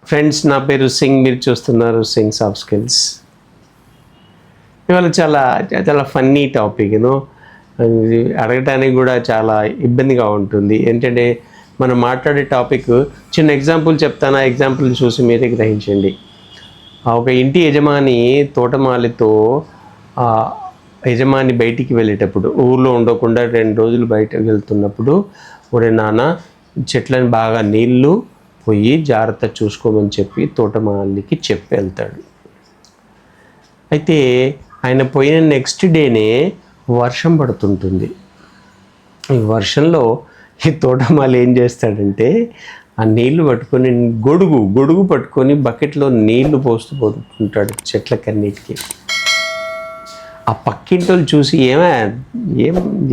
Friends, నా పేరు సింగ్. మీరు చూస్తున్నారు సింగ్ సాఫ్ట్ స్కిల్స్. ఇవాళ చాలా చాలా ఫన్నీ టాపిక్. ఇది అడగటానికి కూడా చాలా ఇబ్బందిగా ఉంటుంది. ఏంటంటే మనం మాట్లాడే టాపిక్ చిన్న ఎగ్జాంపుల్ చెప్తాను. ఆ ఎగ్జాంపుల్ చూసి మీరే గ్రహించండి. ఒక ఇంటి యజమాని తోటమాలితో యజమాని బయటికి వెళ్ళేటప్పుడు, ఊళ్ళో ఉండకుండా 2 రోజులు బయటకు వెళ్తున్నప్పుడు, ఒరే నాన్న, చెట్లను బాగా నీళ్ళు పోయి జాగ్రత్త చూసుకోమని చెప్పి తోటమాలికి చెప్పి వెళ్తాడు. అయితే ఆయన పోయిన నెక్స్ట్ డేనే వర్షం పడుతుంటుంది. ఈ వర్షంలో ఈ తోటమాలి ఏం చేస్తాడంటే ఆ నీళ్లు పట్టుకొని గొడుగు పట్టుకొని బకెట్లో నీళ్లు పోస్తూ పోతుంటాడు చెట్లకన్నిటికీ. ఆ పక్కింటోళ్ళు చూసి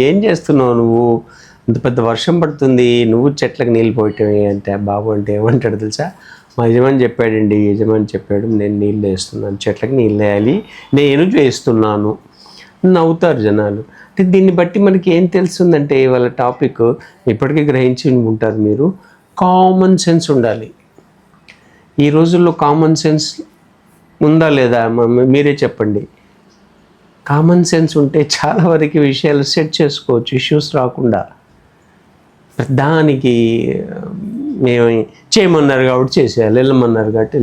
ఏం చేస్తున్నావు నువ్వు, ఇంత పెద్ద వర్షం పడుతుంది, నువ్వు చెట్లకు నీళ్ళు పోయటమే అంటే, బాబు అంటే ఏమంటాడు తెలుసా? మా యజమాని చెప్పాడు, నేను నీళ్ళు వేస్తున్నాను, చెట్లకు నీళ్ళు వేయాలి, నేను వేస్తున్నాను. నవ్వుతారు జనాలు. అంటే దీన్ని బట్టి మనకి ఏం తెలుస్తుందంటే, వాళ్ళ టాపిక్ ఇప్పటికీ గ్రహించి ఉంటారు మీరు, కామన్ సెన్స్ ఉండాలి. ఈ రోజుల్లో కామన్ సెన్స్ ఉందా లేదా మీరే చెప్పండి. కామన్ సెన్స్ ఉంటే చాలా వరకు విషయాలు సెట్ చేసుకోవచ్చు, ఇష్యూస్ రాకుండా. దానికి మేము చేయమన్నారు కాబట్టి చేసేయాలి, వెళ్ళమన్నారు కాబట్టి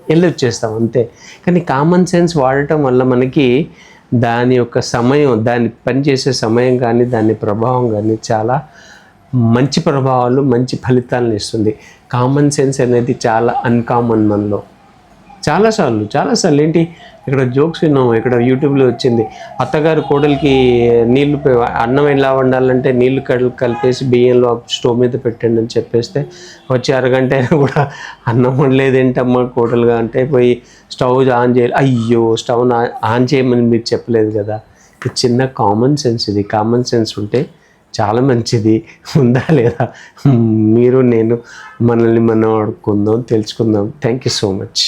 వెళ్ళి వచ్చేస్తాం అంతే. కానీ కామన్ సెన్స్ వాడటం వల్ల మనకి దాని యొక్క సమయం, దాన్ని పనిచేసే సమయం కానీ, దాని ప్రభావం కానీ చాలా మంచి ప్రభావాలు, మంచి ఫలితాలను ఇస్తుంది. కామన్ సెన్స్ అనేది చాలా అన్కామన్ మనలో. చాలాసార్లు ఏంటి, ఇక్కడ జోక్స్ విన్నాము, ఇక్కడ యూట్యూబ్లో వచ్చింది, అత్తగారు కోడలికి నీళ్లు అన్నం ఎలా వండాలంటే నీళ్లు కలిపేసి బియ్యంలో స్టవ్ మీద పెట్టండి అని చెప్పేస్తే వచ్చి అరగంట అయినా కూడా అన్నం వండలేదేంటమ్మా కోడలుగా అంటే, పోయి స్టవ్ ఆన్ చేయాలి. అయ్యో, స్టవ్ ఆన్ చేయమని మీరు చెప్పలేదు కదా. ఇది చిన్న కామన్ సెన్స్. ఇది కామన్ సెన్స్ ఉంటే చాలా మంచిది. ఉందా లేదా? మీరు నేను మనల్ని మనం ఆడుకుందాం, తెలుసుకుందాం. Thank you so much.